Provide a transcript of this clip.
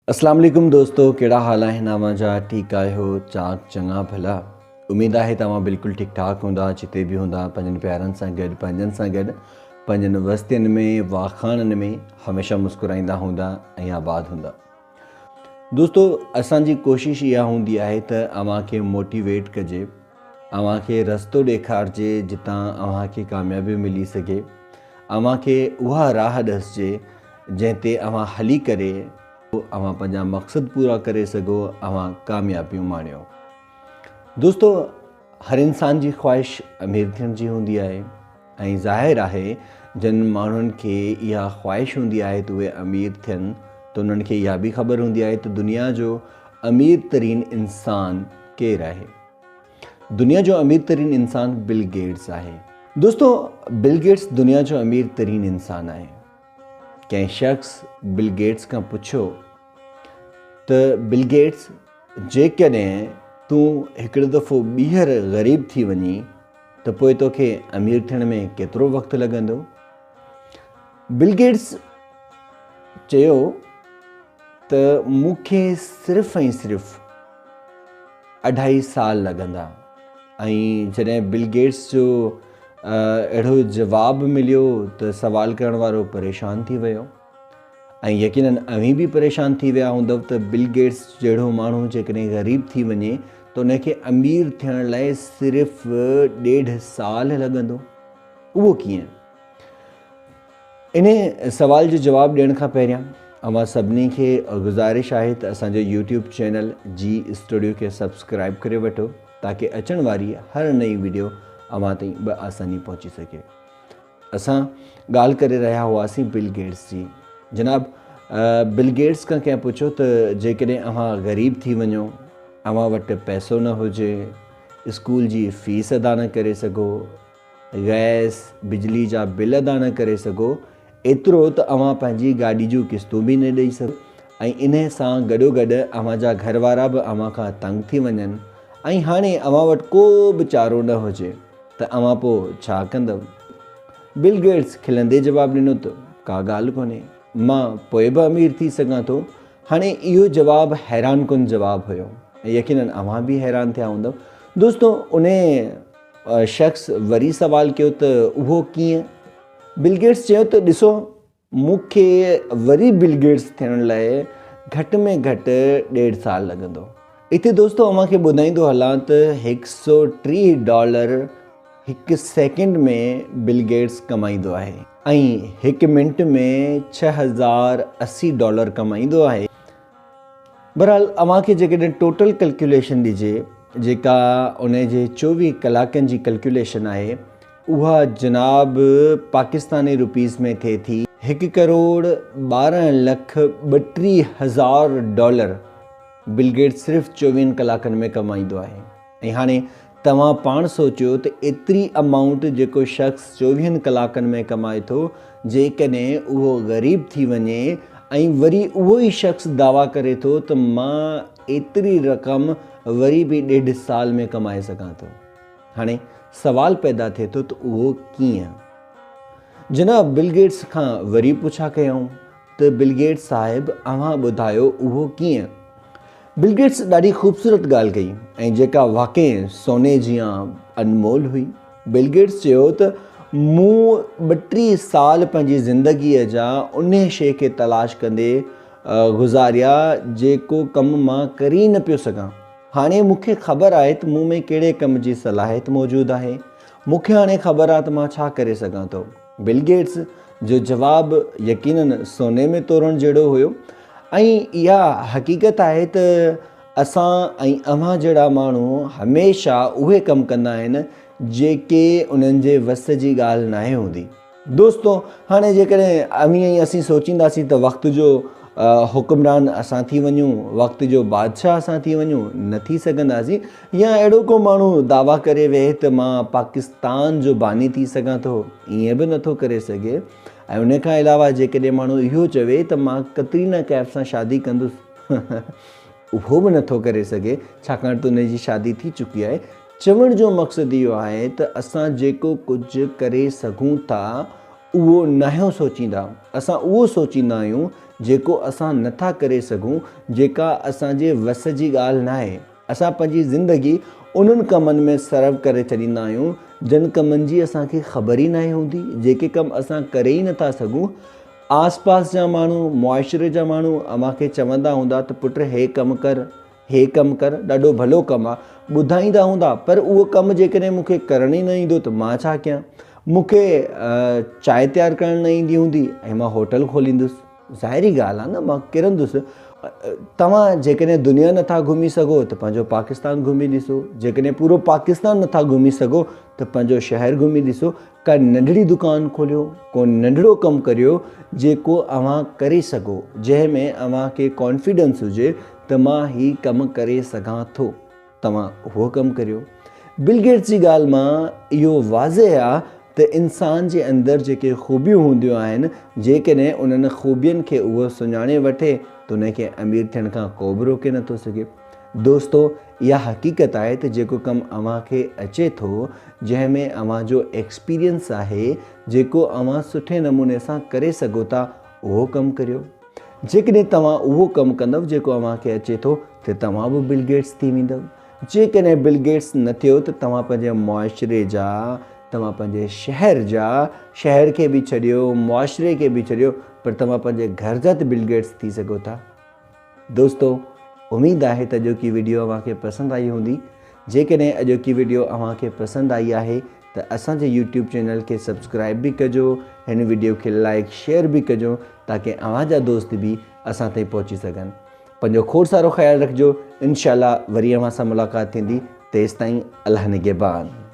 अस्सलाम वालेकुम दोस्तों, कहिड़ा हाल आहिनि तव्हांजा? ठीकु आहियो? चाक चङा भला? उमेद आहे तव्हां बिल्कुलु ठीकु ठाक हूंदा, जिते बि हूंदा पंहिंजनि प्यारनि सां गॾु, पंहिंजनि सां गॾु, पंहिंजनि वस्तियुनि में, वाखाणनि में हमेशह मुस्कुराईंदा हूंदा ऐं आबाद हूंदा। दोस्तों, असांजी कोशिशि इहा हूंदी आहे त अव्हांखे मोटिवेट कजे, अव्हांखे रस्तो ॾेखारिजे जितां अव्हांखे कामयाबी मिली सघे, अव्हांखे उहा राह ॾसजे जंहिं ते अव्हां हली करे अव्हां पंहिंजा मक़सद पूरा करे सघो, अव्हां कामयाबियूं माणियो। दोस्तों, हर इंसान जी ख़्वाहिश अमीर थियण जी हूंदी आहे ऐं ज़ाहिर आहे जिन माण्हुनि खे इहा ख़्वाहिश हूंदी आहे त उहे अमीर थियनि त उन्हनि खे इहा बि ख़बर हूंदी आहे त दुनिया जो अमीर तरीन इंसान केरु आहे। दुनिया जो अमीर तरीन इंसान बिल गेट्स आहे। दोस्तों, बिल गेट्स दुनिया जो अमीर तरीन इंसान आहे। कंहिं शख़्स बिल गेट्स खां पुछियो त बिल गेट्स, जेकॾहिं तूं हिकिड़ो दफ़ो ॿीहर ग़रीब थी वञी त पोइ तोखे अमीर थियण में केतिरो वक़्तु लॻंदो? बिल गेट्स चयो त मूंखे सिर्फ़ु ऐं सिर्फ़ु 2.5 साल लॻंदा। ऐं जॾहिं बिल गेट्स जो अहिड़ो जवाबु मिलियो त सवाल करण वारो परेशान थी वियो ऐं यकीनन अव्हीं बि परेशान थी विया हूंदव त बिल गेट्स जहिड़ो माण्हू जेकॾहिं ग़रीब थी वञे त उनखे अमीर थियण लाइ सिर्फ़ु 1.5 साल लॻंदो। उहो कीअं? इन सवाल जो जवाबु ॾियण खां पहिरियां अव्हां सभिनी खे गुज़ारिश आहे त असांजो यूट्यूब चैनल जी स्टूडियो खे सब्सक्राइब करे वठो ताकी अचण वारी हर नई वीडियो अव्हां ताईं बआसानी पहुची सघे। असां ॻाल्हि करे रहिया हुआसीं बिल गेट्स जी। जनाब, बिल गेट्स खां कंहिं पुछो त जेकॾहिं अव्हां ग़रीब थी वञो, अव्हां वटि पैसो न हुजे, स्कूल जी फ़ीस अदा न करे सघो, गैस बिजली जा बिल अदा न करे सघो, एतिरो त अव्हां पंहिंजी गाॾी जूं क़िस्तूं बि न ॾेई सघो ऐं इन सां गॾोगॾु अव्हांजा घर वारा बि अव्हां खां तंग थी वञनि ऐं हाणे अव्हां वटि को बि चारो न हुजे त अव्हां पोइ छा कंदव? बिल गेट्स खिलंदे जवाबु ॾिनो त का ॻाल्हि कोन्हे, मां पोइ बि अमीर थी सघां थो। हाणे इहो जवाबु हैरान कुन जवाबु हुयो ऐं यकीनन अव्हां बि हैरान थिया हूंदव। दोस्तों, उन शख़्स वरी सवाल कयो त उहो कीअं? बिल गेट्स चयो त ॾिसो, मूंखे वरी बिल गेट्स थियण लाइ घटि में घटि 1.5 साल लॻंदो। इते दोस्तों अव्हांखे ॿुधाईंदो हलां त $103 हिकु सेकेंड में बिल गेट्स कमाईंदो आहे ऐं हिकु मिंट में $6080 कमाईंदो आहे। बहरहाल, अव्हांखे जेकॾहिं टोटल कैलकुलेशन ॾिजे जेका उन जे 24 कलाकनि जी कैलकुलेशन आहे, उहा जनाब पाकिस्तानी रुपीज़ में थिए थी $1,12,32,000 बिल गेट्स सिर्फ़ु 24 कलाकनि में कमाईंदो आहे। ऐं हाणे तव्हां पाण सोचियो त एतिरी अमाउंट जेको शख़्स 24 कलाकनि में कमाए थो, जेकॾहिं उहो ग़रीब थी वञे ऐं वरी उहो ई शख़्स दावा करे थो त मां एतिरी रक़म वरी बि 1.5 साल में कमाए सघां थो। हाणे सवाल पैदा थिए थो त उहो कीअं? जनाब, बिल गेट्स खां वरी पुछा कयूं त बिल गेट्स साहिब, अव्हां ॿुधायो उहो कीअं? बिल गेट्स ॾाढी ख़ूबसूरत ॻाल्हि कई ऐं जेका वाक़ई सोने जीअं अनमोल हुई। बिल गेट्स चयो त मूं 32 साल पंहिंजी ज़िंदगीअ जा उन शइ खे तलाश कंदे गुज़ारिया जेको कमु मां करे न पियो सघां। हाणे मूंखे ख़बर आहे त मूं में कहिड़े कम जी सलाहियत मौजूदु आहे। मूंखे हाणे ख़बर आहे त मां छा करे सघां थो। बिल गेट्स जो जवाबु यकीनन सोने में तोरण जहिड़ो हुयो ऐं इहा हक़ीक़त आहे त असां ऐं अव्हां जहिड़ा माण्हू हमेशह उहे कमु कंदा आहिनि जेके उन्हनि जे वस जी ॻाल्हि नाहे हूंदी। दोस्तों, हाणे जेकॾहिं अव्हीं असीं सोचींदासीं त वक़्त जो हुक्मरान असां थी वञूं, वक़्त जो बादशाह असां थी वञूं, न थी सघंदासीं। या अहिड़ो को माण्हू दावा करे वेहे त मां पाकिस्तान जो बानी थी सघां थो, ईअं बि नथो करे सघे। ऐं उन खां अलावा जेकॾहिं माण्हू इहो चवे त मां कतरीना कैफ़ सां शादी कंदुसि, उहो बि नथो करे सघे छाकाणि त उनजी शादी थी चुकी आहे। चवण जो मक़सदु इहो आहे त असां जेको कुझु करे सघूं था उहो नयो सोचींदा, असां उहो सोचींदा आहियूं जेको असां नथा करे सघूं, जेका असांजे वस जी ॻाल्हि न आहे। असां पंहिंजी ज़िंदगी उन्हनि कमनि में सर्व करे छॾींदा आहियूं जिन कमनि जी असांखे ख़बर ई न हूंदी, जेके कम असां करे ई नथा सघूं। आसपास जा माण्हू, मुआशिरे जा माण्हू अमांखे चवंदा हूंदा त पुट हे कमु कर, हे कमु कर, ॾाढो भलो कमु आहे, ॿुधाईंदा हूंदा, पर उहो कमु जेकॾहिं मूंखे करणु ई न ईंदो त मां छा कयां। मूंखे चांहि तयारु करणु न ईंदी हूंदी ऐं मां होटल खोलींदुसि, ज़ाहिरी ॻाल्हि आहे न, मां किरंदुसि। तव्हां जेकॾहिं दुनिया नथा घुमी सघो त पंहिंजो पाकिस्तान घुमी ॾिसो, जेकॾहिं पूरो पाकिस्तान नथा घुमी सघो त पंहिंजो शहरु घुमी ॾिसो। का नंढड़ी दुकानु खोलियो, को नंढड़ो कमु करियो जेको अव्हां करे सघो, जंहिंमें अव्हांखे कॉन्फिडेंस हुजे त मां ही कमु करे सघां थो, तव्हां उहो कमु करियो। बिल गेट्स जी ॻाल्हि मां इहो वाज़े आहे त इंसान जे अंदरि जेके ख़ूबियूं हूंदियूं आहिनि, जेकॾहिं उन्हनि ख़ूबियुनि खे उहो सुञाणे वठे त उनखे अमीर थियण खां को बि रोके नथो सघे। दोस्तो, इहा हक़ीक़त आहे त जेको कमु अव्हांखे अचे थो, जंहिंमें अव्हांजो एक्सपीरियंस आहे, जेको अव्हां सुठे नमूने सां करे सघो था, उहो कमु करियो। जेकॾहिं तव्हां उहो कमु कंदव जेको अव्हांखे अचे थो त तव्हां बि बिल गेट्स थी वेंदव। जेकॾहिं बिल गेट्स न थियो त तव्हां पंहिंजे मुआशिरे जा, तव्हां पंहिंजे शहर जा, शहर खे बि छॾियो, मुआशिरे खे बि छॾियो, पर तव्हां पंहिंजे घर जा त बिल गेट्स थी सघो था। दोस्तो, उमेद आहे त अॼोकी वीडियो अव्हांखे पसंदि आई हूंदी। जेकॾहिं अॼोकी वीडियो अव्हांखे पसंदि आई आहे त असांजे यूट्यूब चैनल खे सब्सक्राइब बि कजो, हिन वीडियो खे लाइक शेयर बि कजो, ताकी अव्हांजा दोस्त बि असां ताईं पहुची सघनि। पंहिंजो खोड़ सारो ख़्यालु रखिजो। इंशाअल्लाह वरी अव्हां सां मुलाक़ात थींदी। तेसिताईं अल्लाह निगहबान।